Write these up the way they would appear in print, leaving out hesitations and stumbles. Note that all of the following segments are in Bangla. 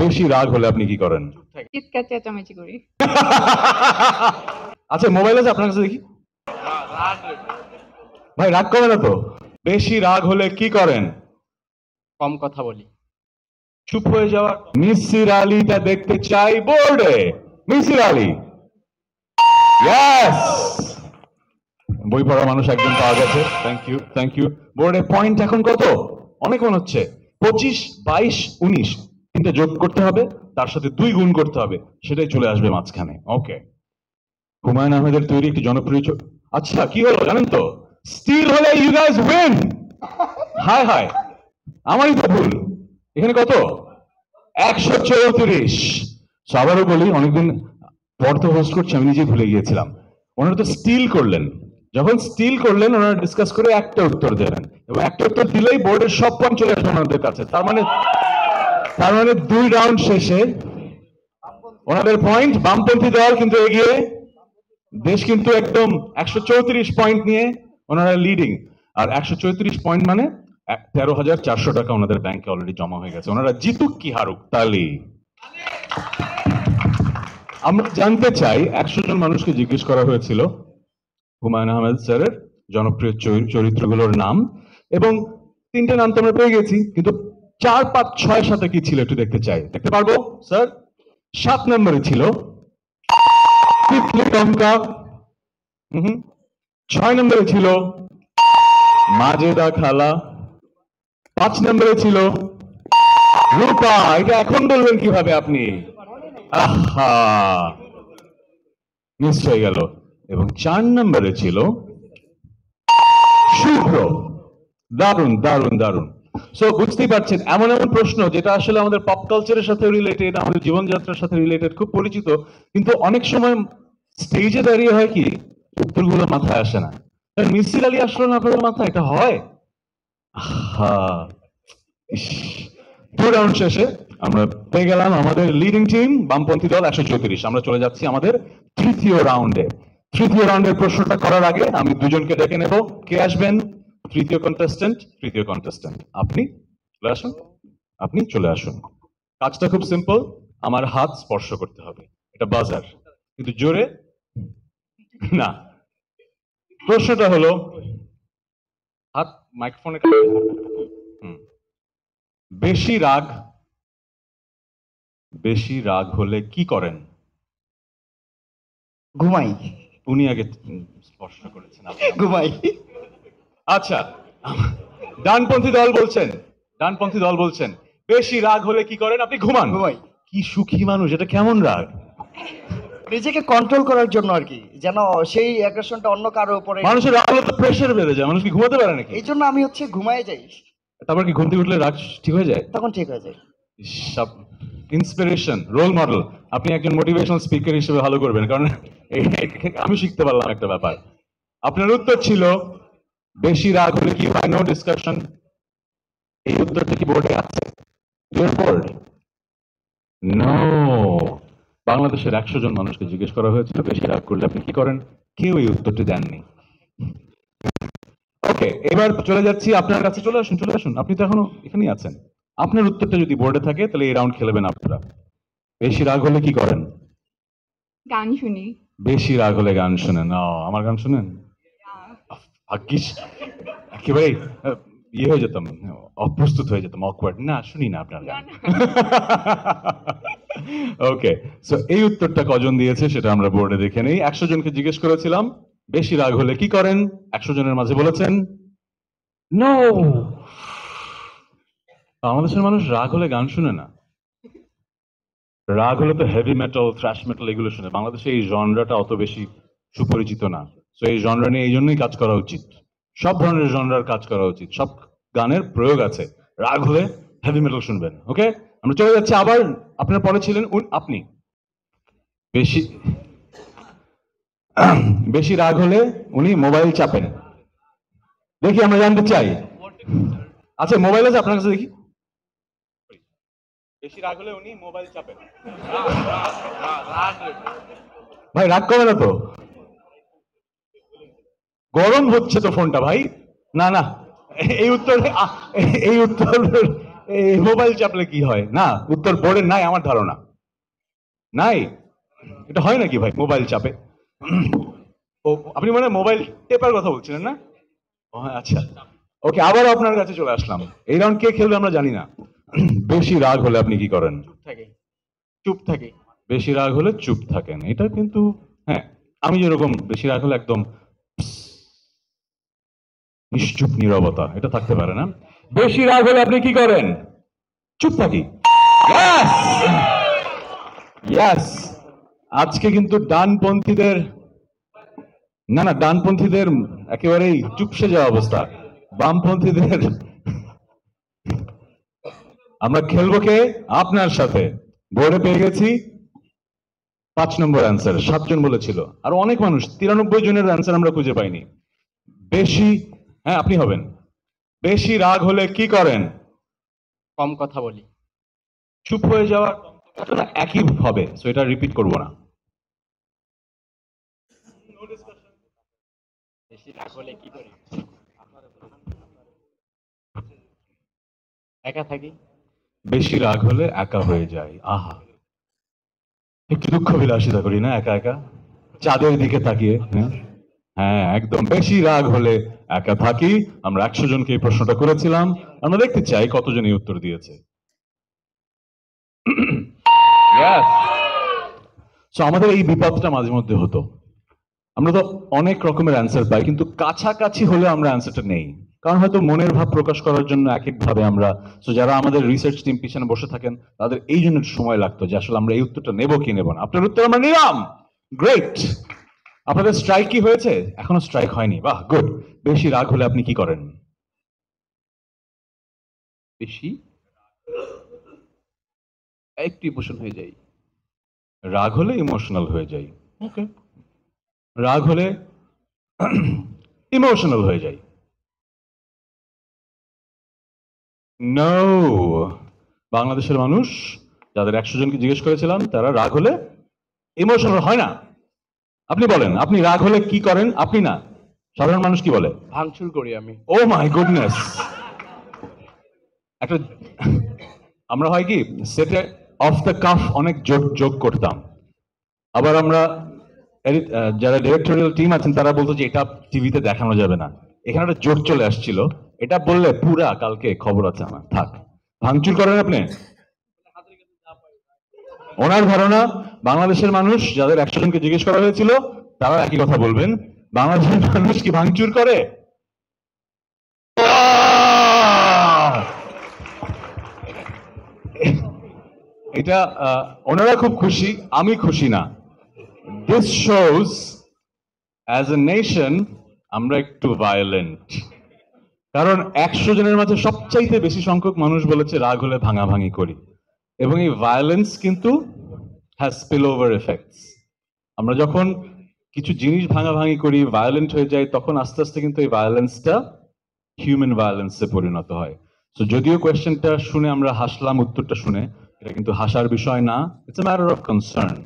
বেশি রাগ হলে আপনি কি করেন? চিৎকার চেঁচামেচি করি। আচ্ছা, মোবাইল আছে আপনার কাছে দেখি। ভাই রাগ করে না তো? বেশি রাগ হলে কি করেন? কম কথা বলি। চুপ হয়ে যাওয়া। মিসির আলীটা দেখতে চাই বোর্ডে। মিসির আলী, ইয়েস, বই পড়া মানুষ একজন পাওয়া গেছে। Thank you, thank you. বোর্ডে পয়েন্ট এখন কত? অনেক মনে হচ্ছে 25, 22, 19। তিনটা যোগ করতে হবে, তার সাথে 2 গুণ করতে হবে, সেটাই চলে আসবে মাঝখানে। ওকে, হুমায়ুন আহমেদের তৈরি একটি জনপ্রিয় আচ্ছা, কি হলো জানেন তো? স্টিল হলে ইউ গাইজ উইন। হায় হায়, আমারই তো ভুল। এখানে কত? 134। আবারও বলি, অনেকদিন পর তো হোস্ট করছি, আমি নিজে ভুলে গিয়েছিলাম। ওনারা তো স্টিল করলেন, যখন স্টিল করলেন ওনারা ডিসকাস করে একটা উত্তর দেবেন, এবং একটা উত্তর দিলেই বোর্ডের সব পয়েন্ট চলে আসবে ওনাদের কাছে। তার মানে 2 রাউন্ড শেষে ওনাদের পয়েন্ট, বামপন্থী দল কিন্তু এগিয়ে, দেশ কিন্তু একদম 134 পয়েন্ট নিয়ে ওনারা লিডিং। আর 134 পয়েন্ট মানে 13,400 টাকা ওনাদের ব্যাংকে অলরেডি জমা হয়ে গেছে। ওনারা জিতুক কি হারুক, তালি। আমরা জানতে চাই, 100 জন মানুষকে জিজ্ঞেস করা হয়েছিল হুমায়ুন আহমেদ স্যারের জনপ্রিয় চরিত্রগুলোর নাম, এবং 3টে নাম তো আমরা পেয়ে গেছি, কিন্তু 4, 5, 6 সাথে কি ছিল একটু দেখতে চাই। দেখতে পারবো স্যার? 7 নম্বরে ছিল তিতলি টমকা। 6 নম্বরে ছিল মাজেদা খালা। 5 নম্বরে ছিল রূপা। এটা এখন বলবেন কিভাবে আপনি? আহা, মিস হয়ে গেল। এবং 4 নম্বরে ছিল শুভ্র। দারুণ দারুণ দারুণ। সো বুঝতেই পারছেন, এমন এমন প্রশ্ন যেটা আসলে আমাদের পপ কালচারের সাথে রিলেটেড, আমাদের জীবনযাত্রার সাথে রিলেটেড, খুব পরিচিত, কিন্তু অনেক সময় স্টেজে দাঁড়িয়ে হয় কি উত্তরগুলো মাথায় আসে না। মিসির আলী আসলো না আপনাদের মাথায়? এটা হয়? হ্যাঁ, 2 রাউন্ড শেষে আমরা পেয়ে গেলাম আমাদের লিডিং টিম বামপন্থী দল 134। আমরা চলে যাচ্ছি আমাদের তৃতীয় রাউন্ডে। তৃতীয় রাউন্ডের প্রশ্নটা করার আগে আমি দুজনকে ডেকে নেব। কে আসবেন? তৃতীয় কন্টেস্ট্যান্ট আপনি চলে আসুন। আপনি চলে আসুন। কাজটা খুব সিম্পল, আমার হাত স্পর্শ করতে হবে, এটা বাজার, কিন্তু জোরে না। প্রশ্নটা হলো, হাত মাইক্রোফোনে বেশি রাগ হলে কি করেন? ঘুমাই। উনি আগে স্পর্শ করেছেন, ঘুমাই। আচ্ছা, ডানপন্থী দল বলছেন বেশি রাগ হলে কি করেন? আপনি ঘুমান। ঘুমাই। কি সুখী মানুষ, এটা কেমন রাগ? নিজেকে কন্ট্রোল করার জন্য আর কি, যেন সেই অ্যাগ্রেশনটা অন্য কারো উপরে। মানুষের রাগ হলে তো প্রেশার বেড়ে যায়, মানুষ কি ঘুমাতে পারে নাকি? এই জন্য আমি ঘুমায় যাই। তারপর কি ঘুম থেকে উঠলে রাগ ঠিক হয়ে যায়? তখন ঠিক হয়ে যায়। Inspiration, role model. আপনি একজন মোটিভেশনাল স্পিকার হিসেবে ভালো করবেন, কারণ আমি শিখতে পারলাম একটা ব্যাপার। আপনার উত্তর ছিল বেশি রাগ হলে কি হয়? No discussion. এই উত্তরটা কি বোর্ডে আছে? বোর্ড? নো। বাংলাদেশের 100 জন মানুষকে জিজ্ঞেস করা হয়েছিল বেশি রাগ করলে আপনি কি করেন, কেউ এই উত্তরটি দেননি। ওকে, এবার চলে যাচ্ছি আপনার কাছে। চলে আসুন, আপনি তো এখনো এখানেই আছেন। আপনার উত্তরটা যদি বোর্ডে থাকে তাহলে এই রাউন্ড খেলবেন আপনারা। বেশি রাগ হলে কি করেন? গান শুনি। বেশি রাগ হলে গান শোনেন? আমার গান শোনেন? ভাগ্যিস, একেবারে ইয়ে হয়ে যেতাম, অপ্রস্তুত হয়ে যেতাম, অকওয়ার্ড। না, শুনি না আপনার গান। ওকে, সো এই উত্তরটা কজন দিয়েছে সেটা আমরা বোর্ডে দেখে নেই। 100 জনকে জিজ্ঞেস করেছিলাম বেশি রাগ হলে কি করেন। 100 জনের মাঝে বলেছেন নো। বাংলাদেশের মানুষ রাগ হলে গান শুনে না। রাগ হলে তো হেভি মেটাল, থ্রাশ মেটাল এগুলো শুনে। বাংলাদেশে এই জনরাটা অত বেশি সুপরিচিত না। তো এই জনরা নিয়ে এই জন্যই কাজ করা উচিত, সব ধরনের জনরার কাজ করা উচিত, সব গানের প্রয়োগ আছে। রাগ হলে হেভি মেটাল শুনবেন। ওকে, আমরা চলে যাচ্ছি আবার। আপনার পরে ছিলেন আপনি। বেশি রাগ হলে উনি মোবাইল চাপেন। দেখি, আমরা জানতে চাই। আচ্ছা, মোবাইল আছে আপনার কাছে দেখি। বেশি রাগ হলে উনি মোবাইল চাপেন। ভাই রাগ করে না তো? গরম হচ্ছে তো ফোনটা ভাই। না না, এই উত্তর এই মোবাইল চাপলে কি হয়? না, উত্তর বোর্ডের নাই আমার ধারণা। নাই, এটা হয় নাকি ভাই মোবাইল চাপে? ও, আপনি মানে মোবাইল টেপার কথা বলছিলেন না? ও হ্যাঁ, আচ্ছা, ওকে, আবার আপনার কাছে চলে আসলাম। এই রাউন্ড কে খেলবে আমরা জানি না। বেশি রাগ হলে আপনি কি করেন? চুপ থাকি। বেশি রাগ হলে চুপ থাকেন, এটা কিন্তু হ্যাঁ, আমি যেরকম বেশি রাগ হলে একদম নিশ্চুপ নীরবতা, এটা থাকতে পারে না। বেশি রাগ হলে আপনি কি করেন? চুপ থাকি। Yes! Yes! আজকে কিন্তু ডানপন্থীদের, না না, ডানপন্থীদের একেবারেই চুপসে যাওয়া অবস্থা। বামপন্থীদের আমরা খেলবো কে? আপনার সাথে। বোর্ডে পেয়ে গেছি 5 নম্বর অ্যান্সার, 7 জন বলেছিল, আর অনেক মানুষ, 93 জনের অ্যান্সার আমরা খুঁজে পাইনি। বেশি, হ্যাঁ আপনি হবেন, বেশি রাগ হলে কি করেন? কম কথা বলি। চুপ হয়ে যাওয়া একই হবে, সো এটা রিপিট করব না। বেশি রাগ হলে কি করি? একা থাকি। বেশি রাগ হলে একা হয়ে যায়। আহা, একটু দুঃখ বিলাসিতা করি না একা একা, চাঁদের দিকে তাকিয়ে। হ্যাঁ হ্যাঁ, একদম, বেশি রাগ হলে একা থাকি। আমরা 100 জনকে এই প্রশ্নটা করেছিলাম, আমরা দেখতে চাই কতজন এই উত্তর দিয়েছে। Yes! So, আমাদের এই বিপদটা মাঝে মধ্যে হতো, আমরা তো অনেক রকমের অ্যান্সার পাই, কিন্তু কাছাকাছি হলে আমরা অ্যান্সারটা নেই, কারণ হয়তো মনের ভাব প্রকাশ করার জন্য এক এক ভাবে আমরা, তো যারা আমাদের রিসার্চ টিম পিছনে বসে থাকেন তাদের এই জন্য একটু সময় লাগতো যে আসলে আমরা এই উত্তরটা নেব কি নেব না। আপনার উত্তর আমরা নিলাম, গ্রেট। আপনাদের স্ট্রাইক কি হয়েছে? এখনো স্ট্রাইক হয়নি, বাহ, গুড। বেশি রাগ হলে আপনি কি করেন? বেশি একটু ইমোশন হয়ে যায়। রাগ হলে ইমোশনাল হয়ে যাই, ওকে। রাগ হলে ইমোশনাল হয়ে যাই, নো। বাংলাদেশের মানুষ যাদের 100 জনকে জিজ্ঞেস করেছিলাম, তারা রাগ হলে ইমোশনাল হয় না। আপনি বলেন, আপনি রাগ হলে কি করেন? আপনি না, সাধারণ মানুষ কি বলে? ভাঙচুর করি আমি। ও মাই গুডনেস। একটা, আমরা হয় কি সেটে অফ দ্য কাফ অনেক যোগ করতাম, আবার আমরা যারা ডিরেক্টরিয়াল টিম আছেন তারা বলতো যে এটা টিভিতে দেখানো যাবে না। এখানে একটা জোট চলে আসছিল, এটা বললে পুরা কালকে খবর আছে আমার, থাক। ভাঙচুর করেন আপনি? ওনার ধারণা বাংলাদেশের মানুষ যাদের 100 জনকে জিজ্ঞেস করা হয়েছিল তারা একই কথা বলবেন, বাংলাদেশের মানুষ কি ভাঙচুর করে? এটা ওনারা খুব খুশি, আমি খুশি না। This shows as a nation আমরা একটু ভায়োলেন্ট, কারণ 100 জনের মাঝে সবচাইতে বেশি সংখ্যক মানুষ বলেছে রাগ হলে ভাঙাভাঙি করি, এবং এই ভায়োলেন্স কিন্তু হ্যাজ স্পিল ওভার এফেক্টস। আমরা যখন কিছু জিনিস ভাঙাভাঙি করি, ভায়োলেন্ট হয়ে যায়, তখন আস্তে আস্তে কিন্তু এই ভায়োলেন্সটা হিউম্যান ভায়োলেন্সে পরিণত হয়। তো যদিও কোয়েশ্চেনটা শুনে আমরা হাসলাম, উত্তরটা শুনে, এটা কিন্তু হাসার বিষয় না, it's a matter of concern.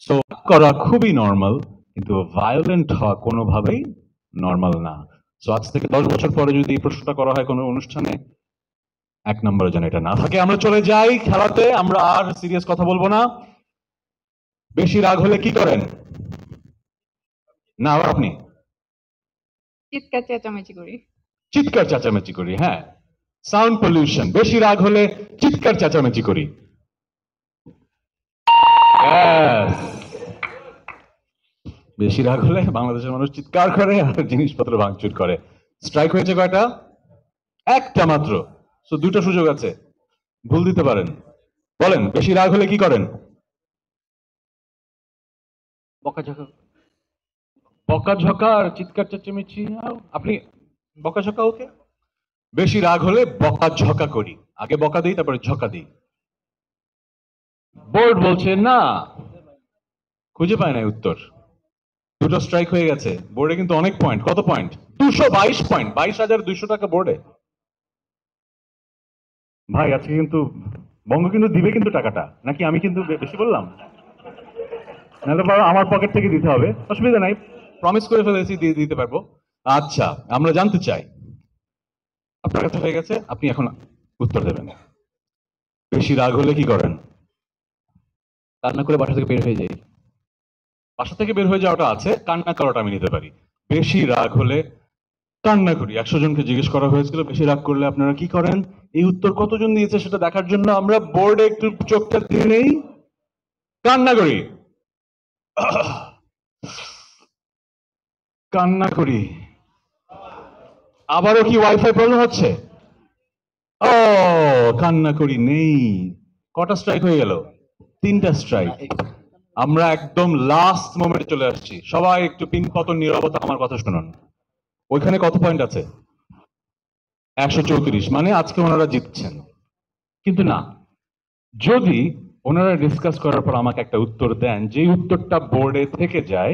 So করা খুবই নর্মাল, কিন্তু ভায়োলেন্ট হওয়া কোনোভাবেই নর্মাল না। সো আজ থেকে 10 বছর পরে যদি এই প্রশ্নটা করা হয় কোনো অনুষ্ঠানে, 1 নম্বরে যেন এটা না থাকে। আমরা চলে যাই খেলাতে, আমরা আর সিরিয়াস কথা বলবো না। বেশি রাগ হলে কি করেন? না, আবার আপনি? চিৎকার চেঁচামেচি করি। চিৎকার চেঁচামেচি করি, হ্যাঁ, সাউন্ড পলিউশন। বেশি রাগ হলে চিৎকার চেঁচামেচি করি। Yes! বেশি রাগ হলে বাংলাদেশের মানুষ চিৎকার করে আর জিনিসপত্র ভাঙচুর করে। স্ট্রাইক হয়েছে কয়টা? একটা মাত্র। সো 2টা সুযোগ আছে, ভুল দিতে পারেন। বলেন, বেশি রাগ হলে কি করেন? বকাঝকা। বকাঝকা আর চিৎকার চেঁচামেচি। আপনি বকাঝকা, ওকে। বেশি রাগ হলে বকাঝকা করি, আগে বকা দিই তারপরে ঝকা দিই। বোর্ড বলছে না, খুঁজে পায় না উত্তর। 2টো স্ট্রাইক হয়ে গেছে, বোর্ডে কিন্তু অনেক পয়েন্ট। কত পয়েন্ট? 222 পয়েন্ট, 22,200 টাকা বোর্ডে। ভাই আজকে কিন্তু বঙ্গ কিন্তু দিবে কিন্তু টাকাটা, নাকি আমি কিন্তু বেশি বললাম? নাহলে আমার পকেট থেকে দিতে হবে, অসুবিধা নাই, প্রমিস করে ফেলেছি, দিয়ে দিতে পারবো। আচ্ছা, আমরা জানতে চাই, আপনার কাছে হয়ে গেছে, আপনি এখন উত্তর দেবেন। বেশি রাগ হলে কি করেন? কান্না করে বাসা থেকে বের হয়ে যাই। বাসা থেকে বের হয়ে যাওয়াটা আছে, কান্না করাটা আমি নিতে পারি। বেশি রাগ হলে কান্না করি। 100 জনকে জিজ্ঞেস করা হয়েছিল বেশি রাগ করলে আপনারা কি করেন। এই উত্তর কতজন দিয়েছে সেটা দেখার জন্য আমরা বোর্ডে একটু চোখটা দিয়ে নেই। কান্না করি, কান্না করি। আবারও কি ওয়াইফাই প্রবলেম হচ্ছে? ও, কান্না করি নেই। কটা স্ট্রাইক হয়ে গেল? 3টা স্ট্রাইক। আমরা একদম লাস্ট মোমেন্টে চলে আসছি। সবাই একটু পিনপতন নীরবতা আমার কথা শুনুন। ওইখানে কত পয়েন্ট আছে? 134, মানে আজকে ওনারা জিতছেন। কিন্তু না, যদি ওনারা ডিসকাস করার পর আমাকে একটা উত্তর দেন যে উত্তরটা বোর্ডে থেকে যায়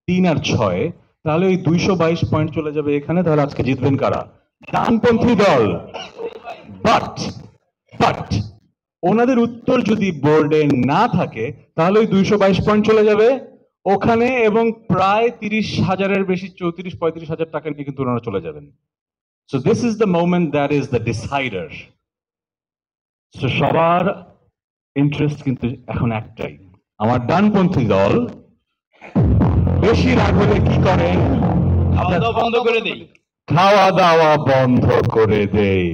3 আর 6, তাহলে ওই 222 পয়েন্ট চলে যাবে এখানে। তাহলে আজকে জিতবেন কারা? ডানপন্থী দল। বাট বাট ওনাদের উত্তর যদি বোর্ডে না থাকে তাহলে ওই 222 পয়েন্ট চলে যাবে ওখানে, এবং প্রায় 30,000-এর বেশি, 34-35,000 টাকা নিয়ে কিন্তু ওনারা চলে যাবেন। So this is the moment that is the decider. So সবার ইন্টারেস্ট কিন্তু এখন একটাই, আমার ডানপন্থী দল বেশি রাগ হলে কি করেন? বন্ধ করে দিই। খাওয়া দাওয়া বন্ধ করে দেই।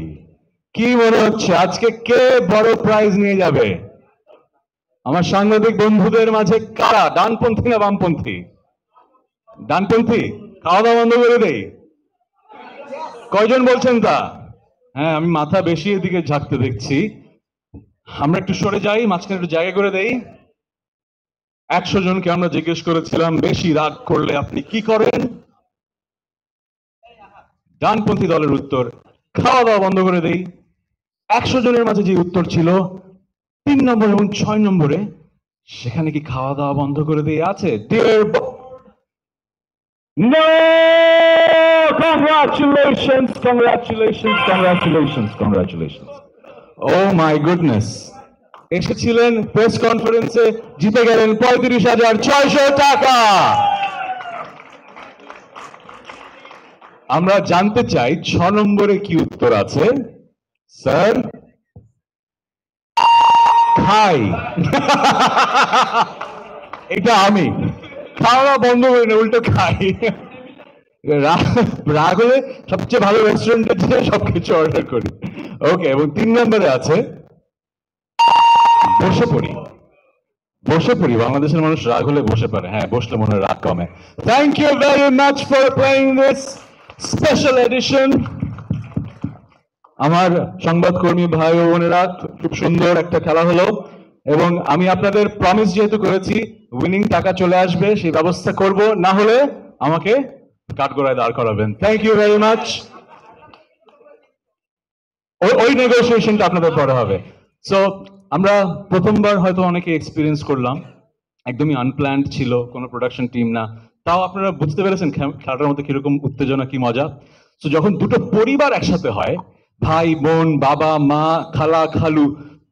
কি মনে হচ্ছে আজকে কে বড় প্রাইজ নিয়ে যাবে? আমার সাংবাদিক বন্ধুদের মাঝে কারা ডানপন্থী না বামপন্থী? ডানপন্থী। খাওয়া দাওয়া বন্ধ করে দেই। কয়জন বলছেন তা? হ্যাঁ, আমি মাথা বেশি এদিকে ঝাঁকতে দেখছি। আমরা একটু সরে যাই, মাঝখানে একটু জায়গা করে দেই। 100 জনকে আমরা জিজ্ঞেস করেছিলাম বেশি রাগ করলে আপনি কি করেন। ডানপন্থী দলের উত্তর খাওয়া দাওয়া বন্ধ করে দেই। 100 জনের মাঝে যে উত্তর ছিল 3 নম্বর এবং 6 নম্বরে, সেখানে কি খাওয়া দাওয়া বন্ধ করে দিয়ে আছে? No! Congratulations, congratulations, congratulations, congratulations. Oh my goodness. এসেছিলেন প্রেস কনফারেন্সে, জিতে গেলেন 35,600 টাকা। আমরা জানতে চাই 6 নম্বরে কি উত্তর আছে। স্যার, খাই। এটা আমি খাওয়া বন্ধ করি না, উল্টো খাই। রাগ হলে সবচেয়ে ভালো রেস্টুরেন্টে যেয়ে সবকিছু অর্ডার করি। ওকে, এবং 3 নম্বরে আছে বসে পড়ি। বসে পড়ি, বাংলাদেশের মানুষ রাগ হলে বসে পারে। হ্যাঁ, বসলে মনে হয় রাগ কমে। Thank you very much for playing this special edition. আমার সংবাদকর্মী ভাই ও বোনেরা, খুব সুন্দর একটা খেলা হলো, এবং আমি আপনাদের প্রমিস যেহেতু করেছি উইনিং টাকা চলে আসবে, সেই ব্যবস্থা করব, না হলে আমাকে কাঠগড়ায় দাঁড় করাবেন। Thank you very much. ওই নেগোসিয়েশনটা আপনাদের পরে হবে। সো আমরা প্রথমবার হয়তো অনেকে এক্সপিরিয়েন্স করলাম, একদমই আনপ্ল্যান্ড ছিল, কোনো প্রোডাকশন টিম না, তাও আপনারা বুঝতে পেরেছেন খেলাটার মধ্যে কিরকম উত্তেজনা, কি মজা। সো যখন দুটো পরিবার একসাথে হয়, ভাই বোন, বাবা মা, খালা খালু,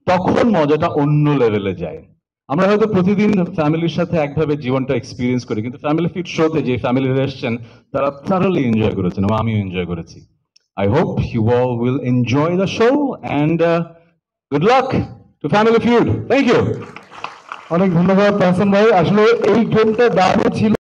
তখন মজাটা অন্য লেভেলে যায়। আমরা হয়তো প্রতিদিন ফ্যামিলির সাথে একভাবে জীবনটা এক্সপিরিয়েন্স করি, কিন্তু ফ্যামিলি ফিট শোতে যে ফ্যামিলিরা এসছেন তারা থারলি এনজয় করেছেন, এবং আমিও এনজয় করেছি। I hope you all will enjoy the show, and good luck to Family Feud. Thank you. অনেক ধন্যবাদ তাহসান ভাই। আসলে এই গেমটা দারুণ ছিল।